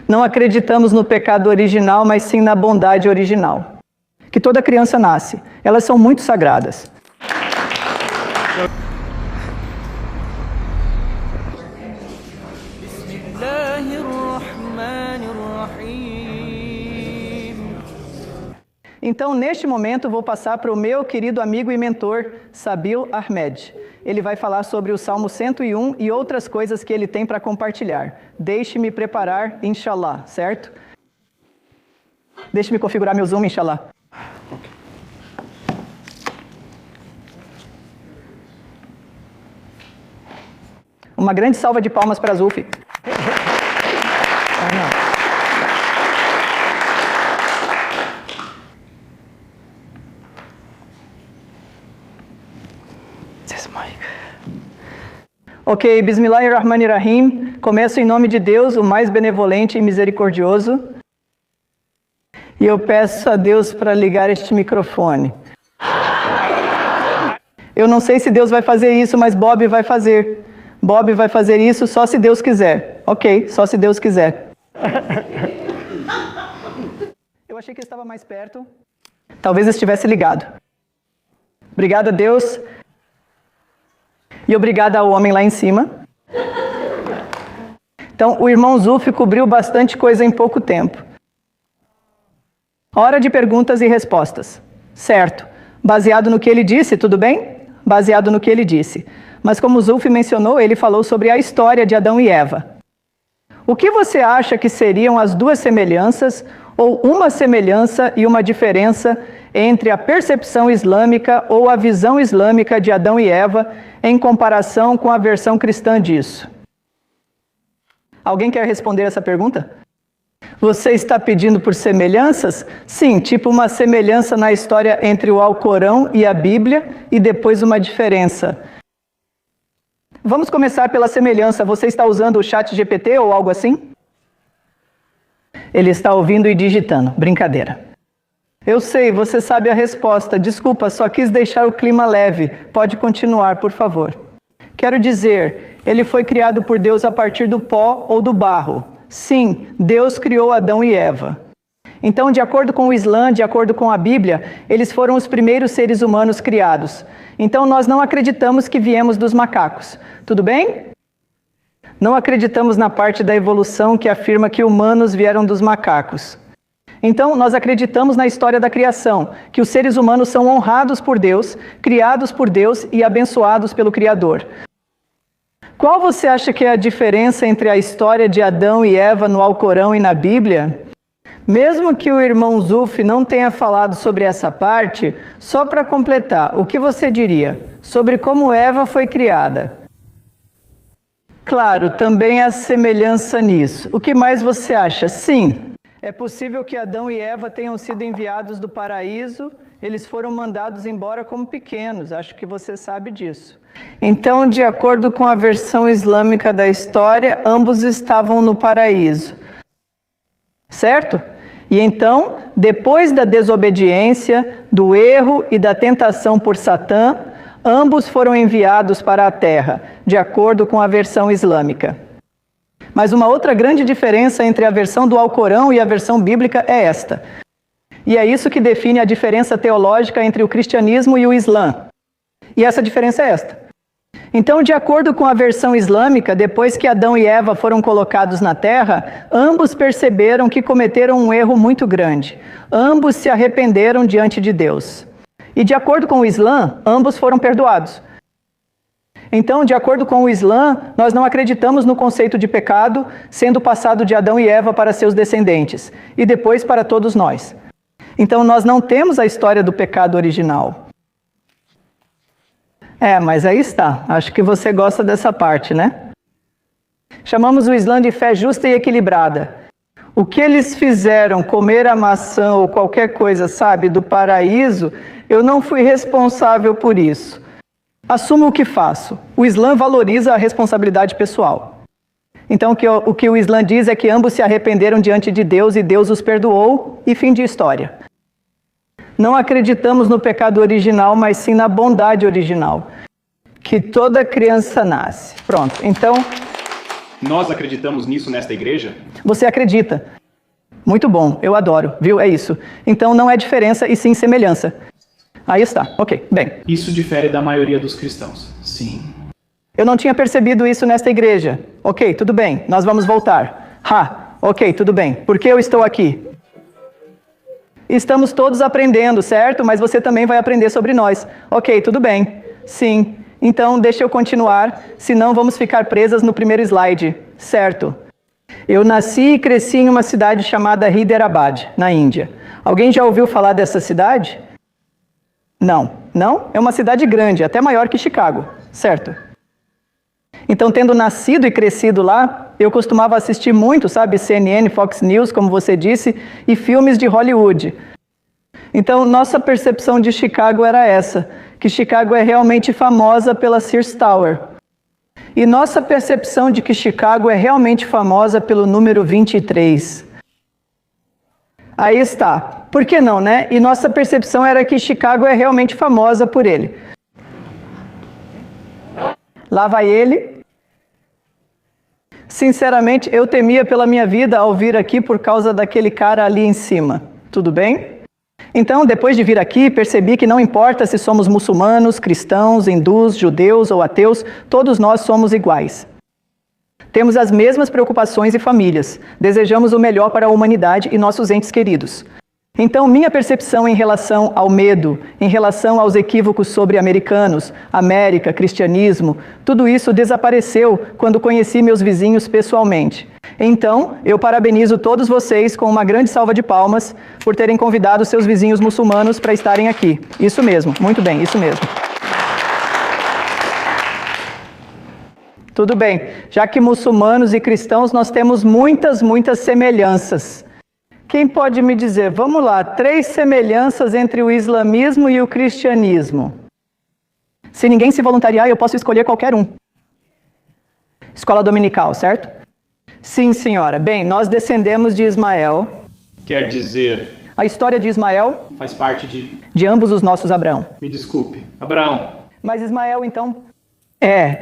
Não acreditamos no pecado original, mas sim na bondade original. Que toda criança nasce. Elas são muito sagradas. Então, neste momento, vou passar para o meu querido amigo e mentor, Sabil Ahmed. Ele vai falar sobre o Salmo 101 e outras coisas que ele tem para compartilhar. Deixe-me preparar, inshallah, certo? Deixe-me configurar meu Zoom, inshallah. Uma grande salva de palmas para Zulfi. Ok, Bismillahirrahmanirrahim. Começo em nome de Deus, o mais benevolente e misericordioso. E eu peço a Deus para ligar este microfone. Eu não sei se Deus vai fazer isso, mas Bob vai fazer. Bob vai fazer isso só se Deus quiser. Ok, só se Deus quiser. Eu achei que ele estava mais perto. Talvez estivesse ligado. Obrigado a Deus. E obrigado ao homem lá em cima. Então, o irmão Zulfi cobriu bastante coisa em pouco tempo. Hora de perguntas e respostas. Certo. Baseado no que ele disse, tudo bem? Baseado no que ele disse. Mas como o Zulfi mencionou, ele falou sobre a história de Adão e Eva. O que você acha que seriam as duas semelhanças, ou uma semelhança e uma diferença entre a percepção islâmica ou a visão islâmica de Adão e Eva em comparação com a versão cristã disso? Alguém quer responder essa pergunta? Você está pedindo por semelhanças? Sim, tipo uma semelhança na história entre o Alcorão e a Bíblia e depois uma diferença. Vamos começar pela semelhança. Você está usando o ChatGPT ou algo assim? Ele está ouvindo e digitando. Brincadeira. Eu sei, você sabe a resposta. Desculpa, só quis deixar o clima leve. Pode continuar, por favor. Quero dizer, ele foi criado por Deus a partir do pó ou do barro. Sim, Deus criou Adão e Eva. Então, de acordo com o Islã, de acordo com a Bíblia, eles foram os primeiros seres humanos criados. Então, nós não acreditamos que viemos dos macacos. Tudo bem? Não acreditamos na parte da evolução que afirma que humanos vieram dos macacos. Então, nós acreditamos na história da criação, que os seres humanos são honrados por Deus, criados por Deus e abençoados pelo Criador. Qual você acha que é a diferença entre a história de Adão e Eva no Alcorão e na Bíblia? Mesmo que o irmão Zulfi não tenha falado sobre essa parte, só para completar, o que você diria sobre como Eva foi criada? Claro, também há semelhança nisso. O que mais você acha? Sim. É possível que Adão e Eva tenham sido enviados do paraíso, eles foram mandados embora como pequenos, acho que você sabe disso. Então, de acordo com a versão islâmica da história, ambos estavam no paraíso. Certo? E então, depois da desobediência, do erro e da tentação por Satã, ambos foram enviados para a terra, de acordo com a versão islâmica. Mas uma outra grande diferença entre a versão do Alcorão e a versão bíblica é esta. E é isso que define a diferença teológica entre o cristianismo e o Islã. E essa diferença é esta. Então, de acordo com a versão islâmica, depois que Adão e Eva foram colocados na terra, ambos perceberam que cometeram um erro muito grande. Ambos se arrependeram diante de Deus. E de acordo com o Islã, ambos foram perdoados. Então, de acordo com o Islã, nós não acreditamos no conceito de pecado sendo passado de Adão e Eva para seus descendentes, e depois para todos nós. Então, nós não temos a história do pecado original. Mas aí está. Acho que você gosta dessa parte, né? Chamamos o Islã de fé justa e equilibrada. O que eles fizeram, comer a maçã ou qualquer coisa, sabe, do paraíso, eu não fui responsável por isso. Assumo o que faço. O Islã valoriza a responsabilidade pessoal. Então, o que o Islã diz é que ambos se arrependeram diante de Deus e Deus os perdoou, e fim de história. Não acreditamos no pecado original, mas sim na bondade original. Que toda criança nasce. Pronto. Então, Nós acreditamos nisso nesta igreja? Você acredita? Muito bom, eu adoro, viu? É isso. Então não é diferença e sim semelhança. Aí está, ok, bem. Isso difere da maioria dos cristãos. Sim. Eu não tinha percebido isso nesta igreja. Ok, tudo bem, nós vamos voltar. Ok, tudo bem. Por que eu estou aqui? Estamos todos aprendendo, certo? Mas você também vai aprender sobre nós. Ok, tudo bem. Sim. Então, deixa eu continuar, senão vamos ficar presas no primeiro slide. Certo. Eu nasci e cresci em uma cidade chamada Hyderabad, na Índia. Alguém já ouviu falar dessa cidade? Não. Não? É uma cidade grande, até maior que Chicago. Certo. Então, tendo nascido e crescido lá, eu costumava assistir muito, sabe, CNN, Fox News, como você disse, e filmes de Hollywood. Então, nossa percepção de Chicago era essa, que Chicago é realmente famosa pela Sears Tower. E nossa percepção de que Chicago é realmente famosa pelo número 23. Aí está. Por que não, né? E nossa percepção era que Chicago é realmente famosa por ele. Lá vai ele. Sinceramente, eu temia pela minha vida ao vir aqui por causa daquele cara ali em cima. Tudo bem? Então, depois de vir aqui, percebi que não importa se somos muçulmanos, cristãos, hindus, judeus ou ateus, todos nós somos iguais. Temos as mesmas preocupações e famílias. Desejamos o melhor para a humanidade e nossos entes queridos. Então, minha percepção em relação ao medo, em relação aos equívocos sobre americanos, América, cristianismo, tudo isso desapareceu quando conheci meus vizinhos pessoalmente. Então, eu parabenizo todos vocês com uma grande salva de palmas por terem convidado seus vizinhos muçulmanos para estarem aqui. Isso mesmo, muito bem, isso mesmo. Tudo bem, já que muçulmanos e cristãos nós temos muitas semelhanças. Quem pode me dizer, vamos lá, 3 semelhanças entre o islamismo e o cristianismo? Se ninguém se voluntariar, eu posso escolher qualquer um. Escola dominical, certo? Sim, senhora. Bem, nós descendemos de Ismael. Quer dizer... A história de Ismael... Faz parte de ambos os nossos Abraão. Me desculpe, Abraão. Mas Ismael, então...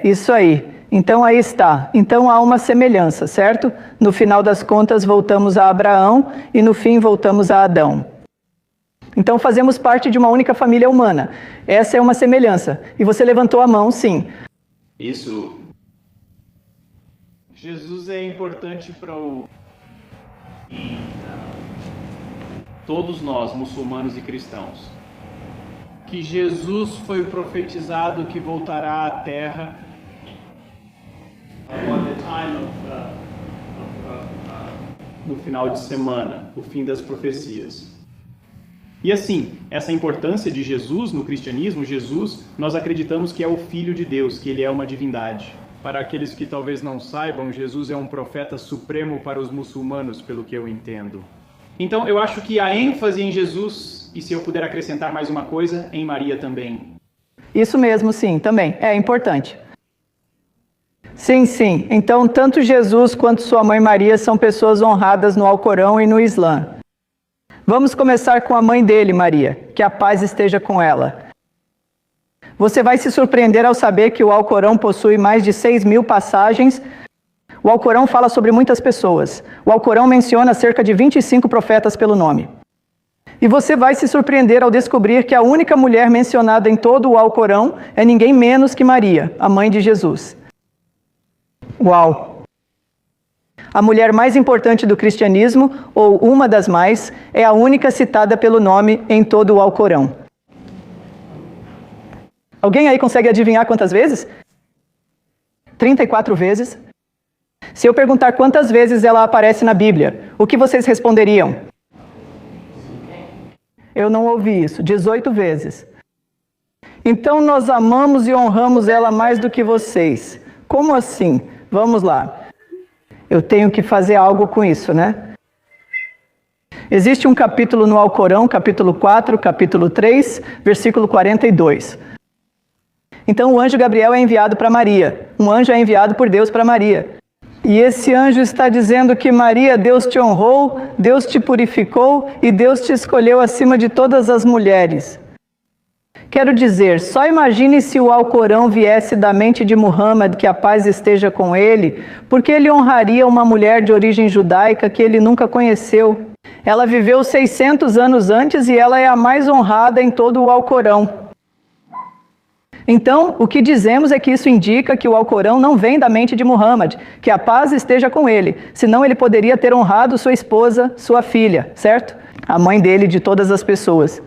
isso aí. Então aí está. Então há uma semelhança, certo? No final das contas voltamos a Abraão e no fim voltamos a Adão. Então fazemos parte de uma única família humana. Essa é uma semelhança. E você levantou a mão, sim. Isso. Jesus é importante para todos nós, muçulmanos e cristãos. Que Jesus foi profetizado que voltará à Terra no final de semana, o fim das profecias. E assim, essa importância de Jesus no cristianismo, Jesus, nós acreditamos que é o Filho de Deus, que ele é uma divindade. Para aqueles que talvez não saibam, Jesus é um profeta supremo para os muçulmanos, pelo que eu entendo. Então, eu acho que a ênfase em Jesus, e se eu puder acrescentar mais uma coisa, em Maria também. Isso mesmo, sim, também. É importante. Sim. Então, tanto Jesus quanto sua mãe Maria são pessoas honradas no Alcorão e no Islã. Vamos começar com a mãe dele, Maria. Que a paz esteja com ela. Você vai se surpreender ao saber que o Alcorão possui mais de 6.000 passagens. O Alcorão fala sobre muitas pessoas. O Alcorão menciona cerca de 25 profetas pelo nome. E você vai se surpreender ao descobrir que a única mulher mencionada em todo o Alcorão é ninguém menos que Maria, a mãe de Jesus. Uau! A mulher mais importante do cristianismo, ou uma das mais, é a única citada pelo nome em todo o Alcorão. Alguém aí consegue adivinhar quantas vezes? 34 vezes. Se eu perguntar quantas vezes ela aparece na Bíblia, o que vocês responderiam? Eu não ouvi isso. 18 vezes. Então nós amamos e honramos ela mais do que vocês. Como assim? Vamos lá. Eu tenho que fazer algo com isso, né? Existe um capítulo no Alcorão, capítulo 4, capítulo 3, versículo 42. Então o anjo Gabriel é enviado para Maria. Um anjo é enviado por Deus para Maria. E esse anjo está dizendo que Maria, Deus te honrou, Deus te purificou e Deus te escolheu acima de todas as mulheres. Quero dizer, só imagine se o Alcorão viesse da mente de Muhammad, que a paz esteja com ele, porque ele honraria uma mulher de origem judaica que ele nunca conheceu. Ela viveu 600 anos antes e ela é a mais honrada em todo o Alcorão. Então, o que dizemos é que isso indica que o Alcorão não vem da mente de Muhammad, que a paz esteja com ele, senão ele poderia ter honrado sua esposa, sua filha, certo? A mãe dele, de todas as pessoas.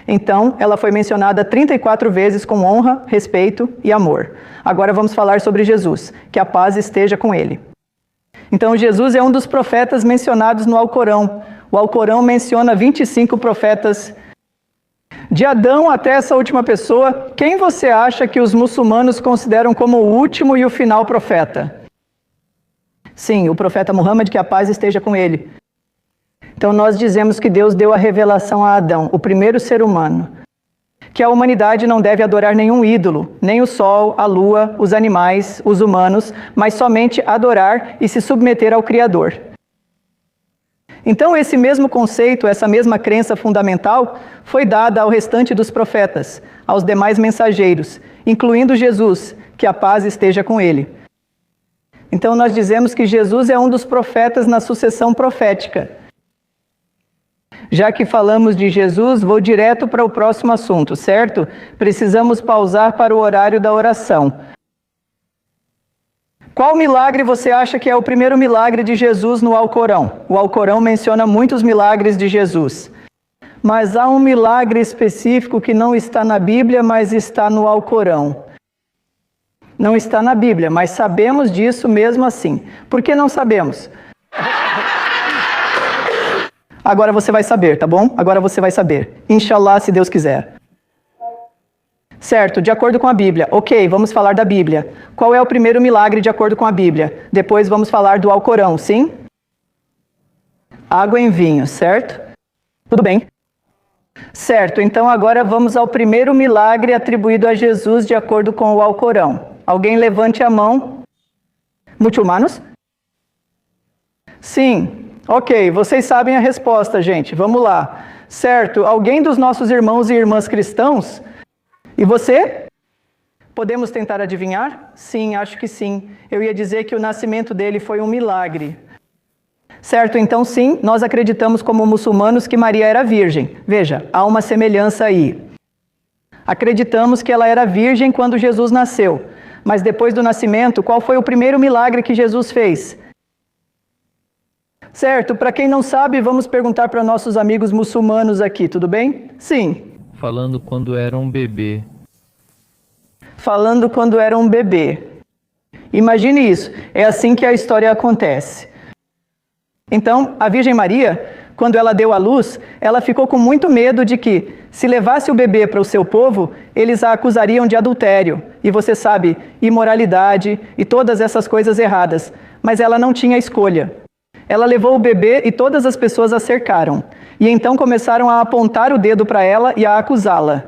Então, ela foi mencionada 34 vezes com honra, respeito e amor. Agora vamos falar sobre Jesus, que a paz esteja com ele. Então, Jesus é um dos profetas mencionados no Alcorão. O Alcorão menciona 25 profetas. De Adão até essa última pessoa, quem você acha que os muçulmanos consideram como o último e o final profeta? Sim, o profeta Muhammad, que a paz esteja com ele. Então nós dizemos que Deus deu a revelação a Adão, o primeiro ser humano, que a humanidade não deve adorar nenhum ídolo, nem o sol, a lua, os animais, os humanos, mas somente adorar e se submeter ao Criador. Então esse mesmo conceito, essa mesma crença fundamental, foi dada ao restante dos profetas, aos demais mensageiros, incluindo Jesus, que a paz esteja com ele. Então nós dizemos que Jesus é um dos profetas na sucessão profética. Já que falamos de Jesus, vou direto para o próximo assunto, certo? Precisamos pausar para o horário da oração. Qual milagre você acha que é o primeiro milagre de Jesus no Alcorão? O Alcorão menciona muitos milagres de Jesus. Mas há um milagre específico que não está na Bíblia, mas está no Alcorão. Não está na Bíblia, mas sabemos disso mesmo assim. Por que não sabemos? Agora você vai saber, tá bom? Agora você vai saber. Inshallah, se Deus quiser. Certo, de acordo com a Bíblia. Ok, vamos falar da Bíblia. Qual é o primeiro milagre de acordo com a Bíblia? Depois vamos falar do Alcorão, sim? Água em vinho, certo? Tudo bem. Certo, então agora vamos ao primeiro milagre atribuído a Jesus de acordo com o Alcorão. Alguém levante a mão. Muçulmanos? Sim. Ok, vocês sabem a resposta, gente. Vamos lá. Certo, alguém dos nossos irmãos e irmãs cristãos? E você? Podemos tentar adivinhar? Sim, acho que sim. Eu ia dizer que o nascimento dele foi um milagre. Certo, então sim, nós acreditamos como muçulmanos que Maria era virgem. Veja, há uma semelhança aí. Acreditamos que ela era virgem quando Jesus nasceu. Mas depois do nascimento, qual foi o primeiro milagre que Jesus fez? Certo, para quem não sabe, vamos perguntar para nossos amigos muçulmanos aqui, tudo bem? Sim. Falando quando era um bebê. Falando quando era um bebê. Imagine isso, é assim que a história acontece. Então, a Virgem Maria, quando ela deu à luz, ela ficou com muito medo de que, se levasse o bebê para o seu povo, eles a acusariam de adultério. E você sabe, imoralidade e todas essas coisas erradas. Mas ela não tinha escolha. Ela levou o bebê e todas as pessoas a cercaram. E então começaram a apontar o dedo para ela e a acusá-la.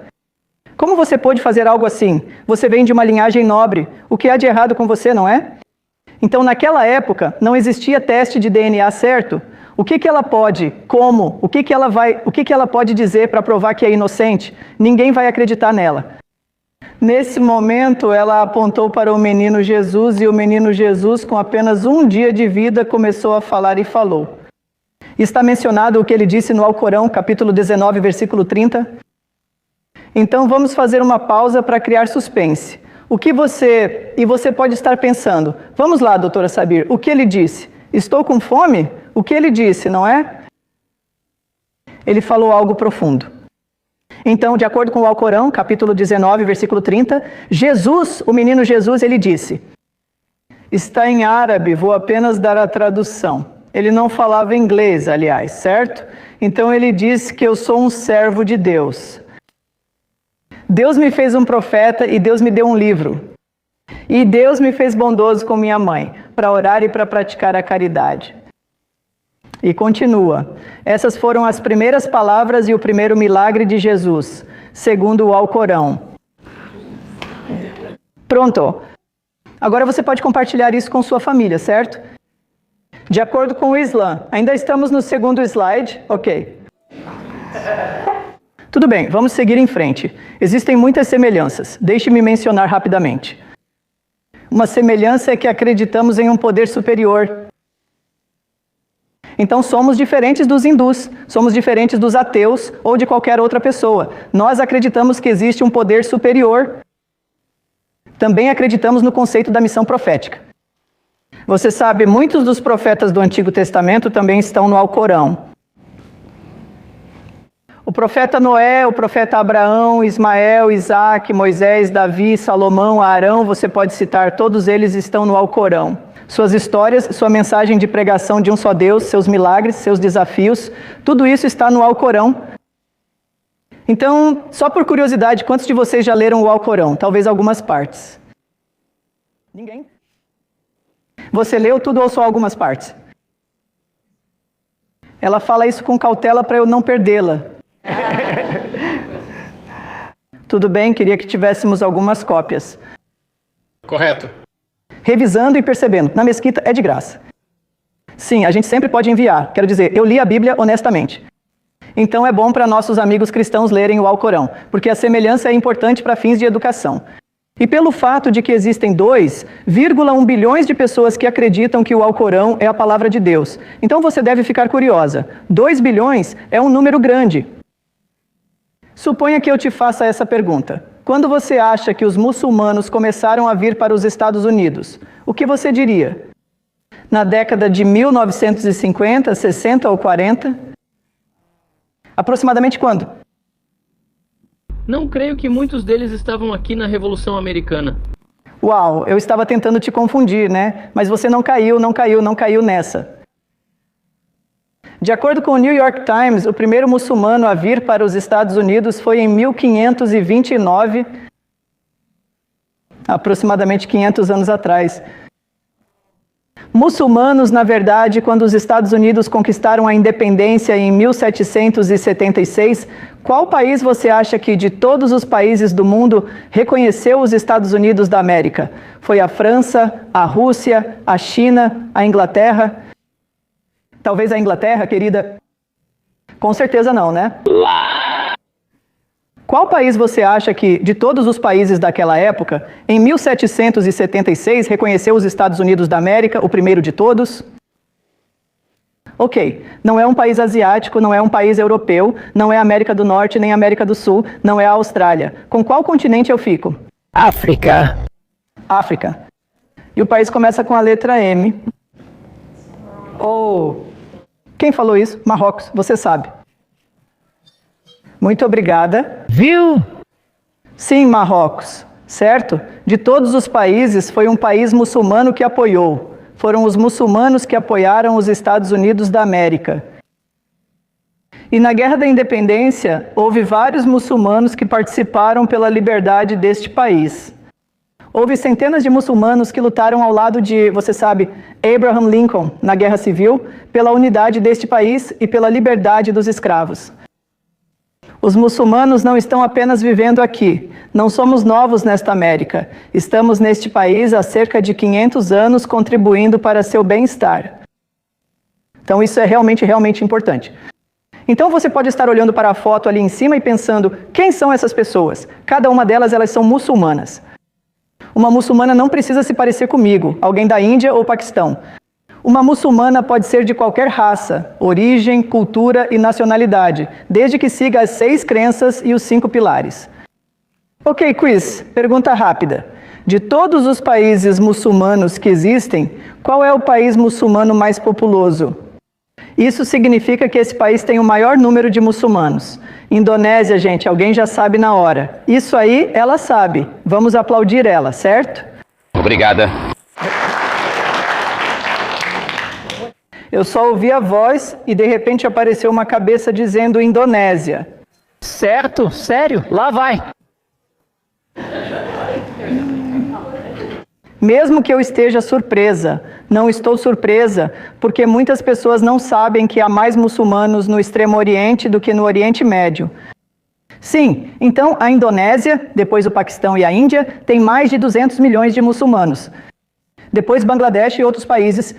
Como você pôde fazer algo assim? Você vem de uma linhagem nobre. O que há de errado com você, não é? Então, naquela época, não existia teste de DNA certo. O que ela pode? Como? O que ela pode dizer para provar que é inocente? Ninguém vai acreditar nela. Nesse momento, ela apontou para o menino Jesus e o menino Jesus, com apenas um dia de vida, começou a falar e falou. Está mencionado o que ele disse no Alcorão, capítulo 19, versículo 30. Então, vamos fazer uma pausa para criar suspense. E você pode estar pensando, vamos lá, doutora Sabir, o que ele disse? Estou com fome? O que ele disse, não é? Ele falou algo profundo. Então, de acordo com o Alcorão, capítulo 19, versículo 30, Jesus, o menino Jesus, ele disse, está em árabe, vou apenas dar a tradução. Ele não falava inglês, aliás, certo? Então ele disse que eu sou um servo de Deus. Deus me fez um profeta e Deus me deu um livro. E Deus me fez bondoso com minha mãe, para orar e para praticar a caridade. E continua. Essas foram as primeiras palavras e o primeiro milagre de Jesus, segundo o Alcorão. Pronto. Agora você pode compartilhar isso com sua família, certo? De acordo com o Islã. Ainda estamos no segundo slide? Ok. Tudo bem, vamos seguir em frente. Existem muitas semelhanças. Deixe-me mencionar rapidamente. Uma semelhança é que acreditamos em um poder superior. Então somos diferentes dos hindus, somos diferentes dos ateus ou de qualquer outra pessoa. Nós acreditamos que existe um poder superior. Também acreditamos no conceito da missão profética. Você sabe, muitos dos profetas do Antigo Testamento também estão no Alcorão. O profeta Noé, o profeta Abraão, Ismael, Isaac, Moisés, Davi, Salomão, Arão, você pode citar, todos eles estão no Alcorão. Suas histórias, sua mensagem de pregação de um só Deus, seus milagres, seus desafios, tudo isso está no Alcorão. Então, só por curiosidade, quantos de vocês já leram o Alcorão? Talvez algumas partes. Ninguém? Você leu tudo ou só algumas partes? Ela fala isso com cautela para eu não perdê-la. Tudo bem, queria que tivéssemos algumas cópias. Correto. Revisando e percebendo. Na mesquita é de graça. Sim, a gente sempre pode enviar. Quero dizer, eu li a Bíblia honestamente. Então é bom para nossos amigos cristãos lerem o Alcorão, porque a semelhança é importante para fins de educação. E pelo fato de que existem 2,1 bilhões de pessoas que acreditam que o Alcorão é a palavra de Deus. Então você deve ficar curiosa. 2 bilhões é um número grande. Suponha que eu te faça essa pergunta. Quando você acha que os muçulmanos começaram a vir para os Estados Unidos, o que você diria? Na década de 1950, 60 ou 40? Aproximadamente quando? Não creio que muitos deles estavam aqui na Revolução Americana. Uau, eu estava tentando te confundir, né? Mas você não caiu nessa. De acordo com o New York Times, o primeiro muçulmano a vir para os Estados Unidos foi em 1529, aproximadamente 500 anos atrás. Muçulmanos, na verdade, quando os Estados Unidos conquistaram a independência em 1776, qual país você acha que, de todos os países do mundo, reconheceu os Estados Unidos da América? Foi a França, a Rússia, a China, a Inglaterra? Talvez a Inglaterra, querida? Com certeza não, né? Qual país você acha que, de todos os países daquela época, em 1776, reconheceu os Estados Unidos da América, o primeiro de todos? Ok, não é um país asiático, não é um país europeu, não é a América do Norte, nem a América do Sul, não é a Austrália. Com qual continente eu fico? África. África. E o país começa com a letra M. Quem falou isso? Marrocos, você sabe. Muito obrigada. Viu? Sim, Marrocos, certo? De todos os países, foi um país muçulmano que apoiou. Foram os muçulmanos que apoiaram os Estados Unidos da América. E na Guerra da Independência, houve vários muçulmanos que participaram pela liberdade deste país. Houve centenas de muçulmanos que lutaram ao lado de, você sabe, Abraham Lincoln, na Guerra Civil, pela unidade deste país e pela liberdade dos escravos. Os muçulmanos não estão apenas vivendo aqui. Não somos novos nesta América. Estamos neste país há cerca de 500 anos contribuindo para seu bem-estar. Então isso é realmente importante. Então você pode estar olhando para a foto ali em cima e pensando, quem são essas pessoas? Cada uma delas, elas são muçulmanas. Uma muçulmana não precisa se parecer comigo, alguém da Índia ou Paquistão. Uma muçulmana pode ser de qualquer raça, origem, cultura e nacionalidade, desde que siga as 6 crenças e os 5 pilares. Ok, quiz, pergunta rápida. De todos os países muçulmanos que existem, qual é o país muçulmano mais populoso? Isso significa que esse país tem o maior número de muçulmanos. Indonésia, gente, alguém já sabe na hora. Isso aí, ela sabe. Vamos aplaudir ela, certo? Obrigada. Eu só ouvi a voz e de repente apareceu uma cabeça dizendo Indonésia. Certo? Sério? Lá vai. Mesmo que eu esteja surpresa, não estou surpresa, porque muitas pessoas não sabem que há mais muçulmanos no Extremo Oriente do que no Oriente Médio. Sim, então a Indonésia, depois o Paquistão e a Índia, tem mais de 200 milhões de muçulmanos. Depois Bangladesh e outros países.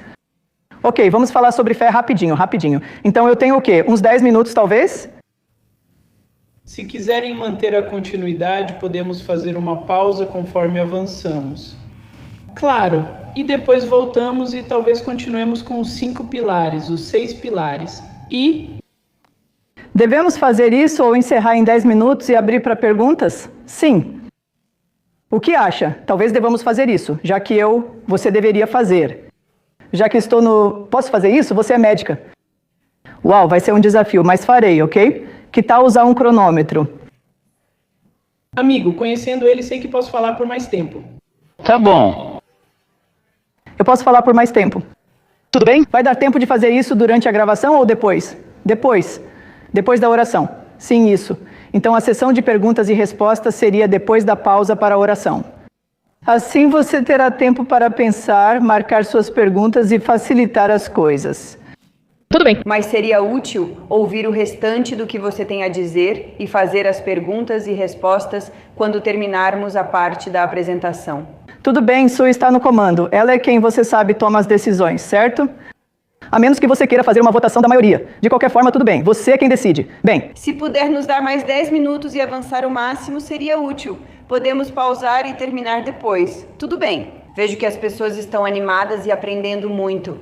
Ok, vamos falar sobre fé rapidinho. Então eu tenho o quê? Uns 10 minutos talvez? Se quiserem manter a continuidade, podemos fazer uma pausa conforme avançamos. Claro, e depois voltamos e talvez continuemos com os 5 pilares, os 6 pilares. E... Devemos fazer isso ou encerrar em 10 minutos e abrir para perguntas? Sim. O que acha? Talvez devamos fazer isso, já que você deveria fazer. Já que estou no... Posso fazer isso? Você é médica. Uau, vai ser um desafio, mas farei, ok? Que tal usar um cronômetro? Amigo, conhecendo ele, sei que posso falar por mais tempo. Tá bom. Eu posso falar por mais tempo. Tudo bem? Vai dar tempo de fazer isso durante a gravação ou depois? Depois. Depois da oração. Sim, isso. Então a sessão de perguntas e respostas seria depois da pausa para a oração. Assim você terá tempo para pensar, marcar suas perguntas e facilitar as coisas. Tudo bem. Mas seria útil ouvir o restante do que você tem a dizer e fazer as perguntas e respostas quando terminarmos a parte da apresentação. Tudo bem, Sue está no comando. Ela é quem você sabe toma as decisões, certo? A menos que você queira fazer uma votação da maioria. De qualquer forma, tudo bem. Você é quem decide. Bem. Se puder nos dar mais 10 minutos e avançar o máximo, seria útil. Podemos pausar e terminar depois. Tudo bem. Vejo que as pessoas estão animadas e aprendendo muito.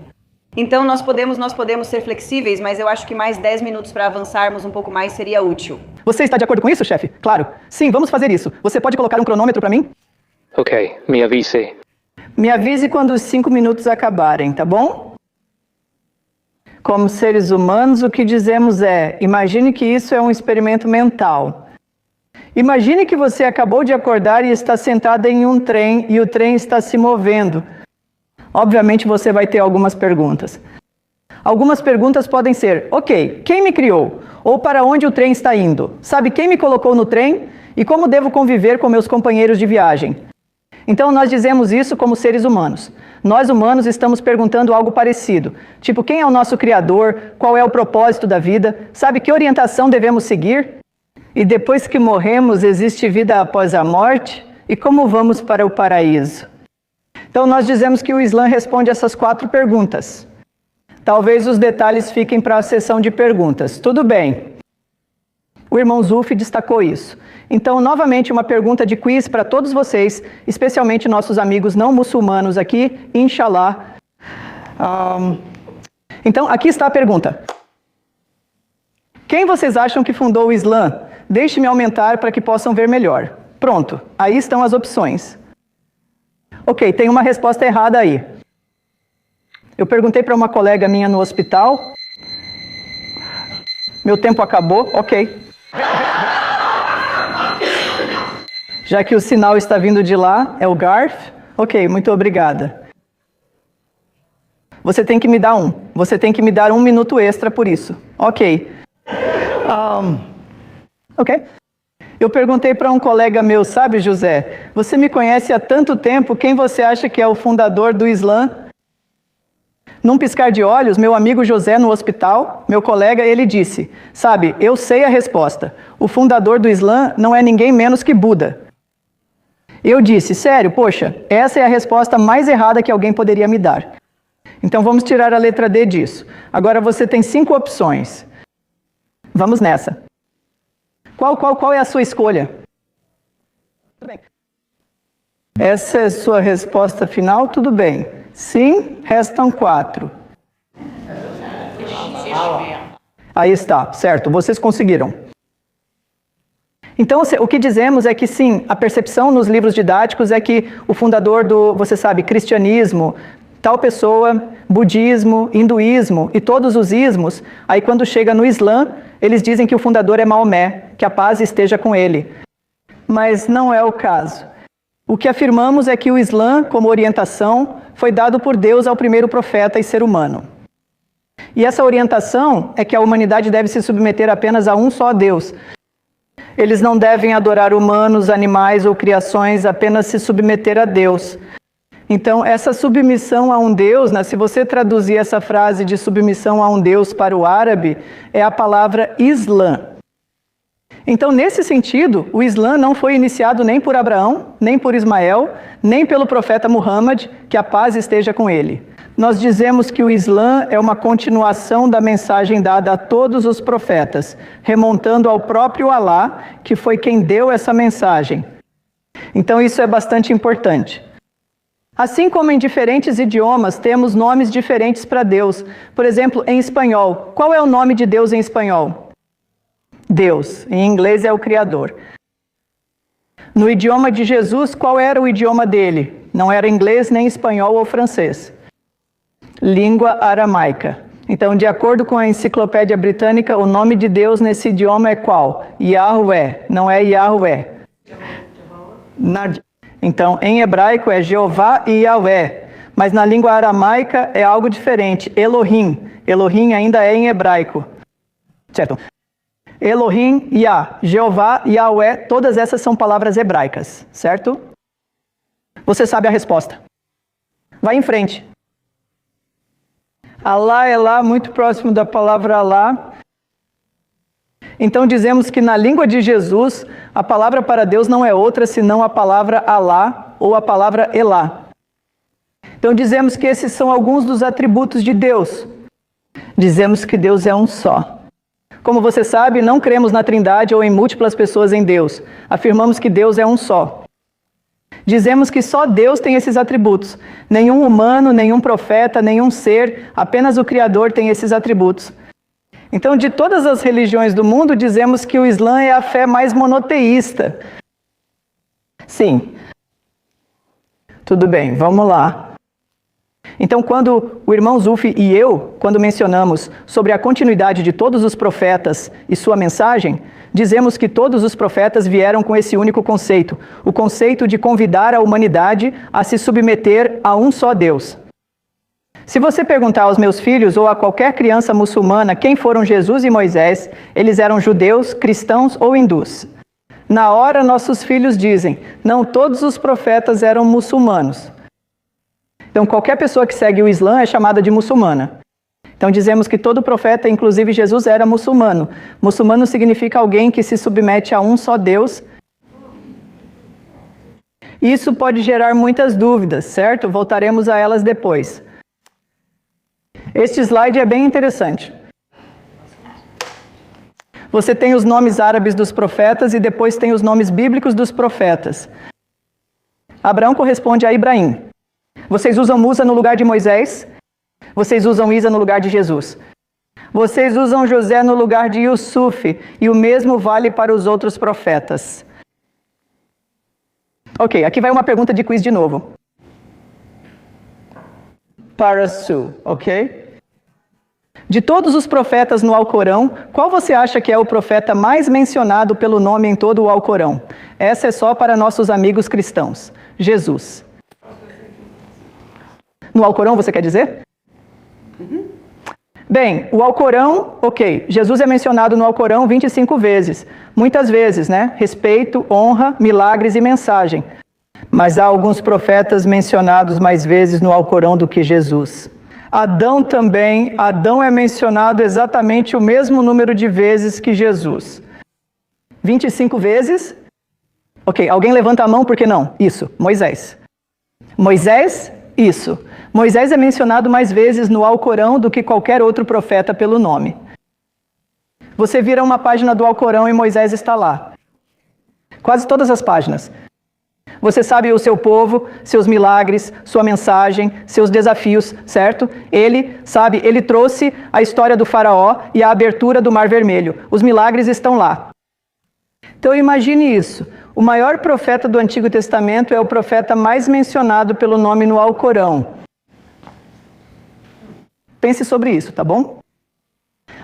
Então nós podemos ser flexíveis, mas eu acho que mais 10 minutos para avançarmos um pouco mais seria útil. Você está de acordo com isso, chefe? Claro. Sim, vamos fazer isso. Você pode colocar um cronômetro para mim? Ok, me avise. Me avise quando os 5 minutos acabarem, tá bom? Como seres humanos, o que dizemos é: imagine que isso é um experimento mental. Imagine que você acabou de acordar e está sentada em um trem e o trem está se movendo. Obviamente você vai ter algumas perguntas. Algumas perguntas podem ser: ok, quem me criou? Ou para onde o trem está indo? Sabe quem me colocou no trem? E como devo conviver com meus companheiros de viagem? Então nós dizemos isso como seres humanos. Nós humanos estamos perguntando algo parecido. Tipo, quem é o nosso Criador? Qual é o propósito da vida? Sabe que orientação devemos seguir? E depois que morremos, existe vida após a morte? E como vamos para o paraíso? Então nós dizemos que o Islã responde essas 4 perguntas. Talvez os detalhes fiquem para a sessão de perguntas. Tudo bem. O irmão Zulf destacou isso. Então, novamente, uma pergunta de quiz para todos vocês, especialmente nossos amigos não muçulmanos aqui, inshallah. Então, aqui está a pergunta. Quem vocês acham que fundou o Islã? Deixe-me aumentar para que possam ver melhor. Pronto, aí estão as opções. Ok, tem uma resposta errada aí. Eu perguntei para uma colega minha no hospital. Meu tempo acabou, ok. Já que o sinal está vindo de lá, é o Garf? Ok, muito obrigada. Você tem que me dar Você tem que me dar 1 minuto extra por isso. Ok. Ok. Eu perguntei para um colega meu, sabe, José, você me conhece há tanto tempo, quem você acha que é o fundador do Islã? Num piscar de olhos, meu amigo José no hospital, meu colega, ele disse, sabe, eu sei a resposta. O fundador do Islã não é ninguém menos que Buda. Eu disse, sério, poxa, essa é a resposta mais errada que alguém poderia me dar. Então vamos tirar a letra D disso. Agora você tem 5 opções. Vamos nessa. Qual é a sua escolha? Tudo bem. Essa é a sua resposta final? Tudo bem. Sim, restam 4. Aí está, certo, vocês conseguiram. Então, o que dizemos é que sim, a percepção nos livros didáticos é que o fundador do, você sabe, cristianismo, tal pessoa, budismo, hinduísmo e todos os ismos, aí quando chega no Islã, eles dizem que o fundador é Maomé, que a paz esteja com ele. Mas não é o caso. O que afirmamos é que o Islã, como orientação, foi dado por Deus ao primeiro profeta e ser humano. E essa orientação é que a humanidade deve se submeter apenas a um só Deus. Eles não devem adorar humanos, animais ou criações, apenas se submeter a Deus. Então, essa submissão a um Deus, né, se você traduzir essa frase de submissão a um Deus para o árabe, é a palavra Islã. Então, nesse sentido, o Islã não foi iniciado nem por Abraão, nem por Ismael, nem pelo profeta Muhammad, que a paz esteja com ele. nós dizemos que o Islã é uma continuação da mensagem dada a todos os profetas, remontando ao próprio Alá, que foi quem deu essa mensagem. Então isso é bastante importante. Assim como em diferentes idiomas temos nomes diferentes para Deus. Por exemplo, em espanhol, qual é o nome de Deus em espanhol? Deus. Em inglês é o Criador. No idioma de Jesus, qual era o idioma dele? Não era inglês, nem espanhol ou francês. Língua aramaica. Então, de acordo com a Enciclopédia Britânica, o nome de Deus nesse idioma é qual? Yahweh, não é Yahweh. Então, em hebraico é Jeová e Yahweh, mas na língua aramaica é algo diferente, Elohim. Elohim ainda é em hebraico, certo? Elohim, Yah, Jeová, Yahweh, todas essas são palavras hebraicas, certo? Você sabe a resposta. Vai em frente. Alá é lá, muito próximo da palavra Alá. Então dizemos que na língua de Jesus, a palavra para Deus não é outra senão a palavra Alá ou a palavra Elá. Então dizemos que esses são alguns dos atributos de Deus. Dizemos que Deus é um só. Como você sabe, não cremos na Trindade ou em múltiplas pessoas em Deus. Afirmamos que Deus é um só. Dizemos que só Deus tem esses atributos. Nenhum humano, nenhum profeta, nenhum ser, apenas o Criador tem esses atributos. Então, de todas as religiões do mundo, dizemos que o Islã é a fé mais monoteísta. Sim. Tudo bem, vamos lá. Então, quando o irmão Zulfi e eu, quando mencionamos sobre a continuidade de todos os profetas e sua mensagem, dizemos que todos os profetas vieram com esse único conceito, o conceito de convidar a humanidade a se submeter a um só Deus. Se você perguntar aos meus filhos ou a qualquer criança muçulmana quem foram Jesus e Moisés, eles eram judeus, cristãos ou hindus. Na hora, nossos filhos dizem, não todos os profetas eram muçulmanos. Então, qualquer pessoa que segue o Islã é chamada de muçulmana. Então, dizemos que todo profeta, inclusive Jesus, era muçulmano. Muçulmano significa alguém que se submete a um só Deus. Isso pode gerar muitas dúvidas, certo? Voltaremos a elas depois. Este slide é bem interessante. Você tem os nomes árabes dos profetas e depois tem os nomes bíblicos dos profetas. Abraão corresponde a Ibrahim. Vocês usam Musa no lugar de Moisés. Vocês usam Isa no lugar de Jesus. Vocês usam José no lugar de Yusuf. E o mesmo vale para os outros profetas. Ok, aqui vai uma pergunta de quiz de novo. Para Su, ok? De todos os profetas no Alcorão, qual você acha que é o profeta mais mencionado pelo nome em todo o Alcorão? Essa é só para nossos amigos cristãos. Jesus. No Alcorão, você quer dizer? Bem, o Alcorão, ok, Jesus é mencionado no Alcorão 25 vezes. Muitas vezes, né? Respeito, honra, milagres e mensagem. Mas há alguns profetas mencionados mais vezes no Alcorão do que Jesus. Adão também, Adão é mencionado exatamente o mesmo número de vezes que Jesus. 25 vezes? Ok, alguém levanta a mão, por que não? Isso, Moisés. Moisés? Isso. Moisés é mencionado mais vezes no Alcorão do que qualquer outro profeta pelo nome. Você vira uma página do Alcorão e Moisés está lá. Quase todas as páginas. Você sabe o seu povo, seus milagres, sua mensagem, seus desafios, certo? Ele trouxe a história do faraó e a abertura do Mar Vermelho. Os milagres estão lá. Então imagine isso. O maior profeta do Antigo Testamento é o profeta mais mencionado pelo nome no Alcorão. Pense sobre isso, tá bom?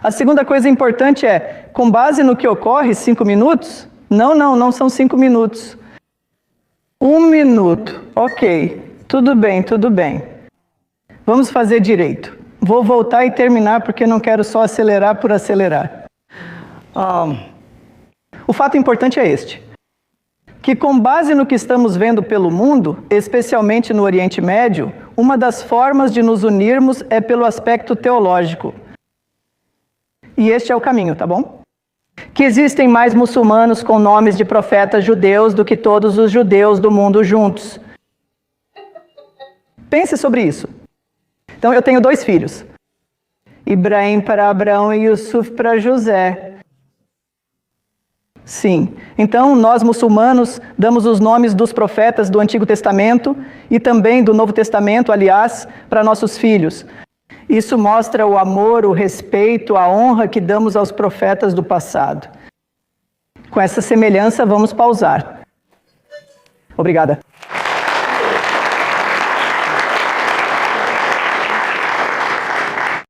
A segunda coisa importante é, com base no que ocorre, 5 minutos? Não são 5 minutos. 1 minuto. Ok, tudo bem. Vamos fazer direito. Vou voltar e terminar porque não quero só acelerar por acelerar. O fato importante é este. Que com base no que estamos vendo pelo mundo, especialmente no Oriente Médio, uma das formas de nos unirmos é pelo aspecto teológico. E este é o caminho, tá bom? Que existem mais muçulmanos com nomes de profetas judeus do que todos os judeus do mundo juntos. Pense sobre isso. Então eu tenho 2 filhos. Ibrahim para Abraão e Yusuf para José. Sim. Então nós muçulmanos damos os nomes dos profetas do Antigo Testamento e também do Novo Testamento, aliás, para nossos filhos. Isso mostra o amor, o respeito, a honra que damos aos profetas do passado. Com essa semelhança, vamos pausar. Obrigada.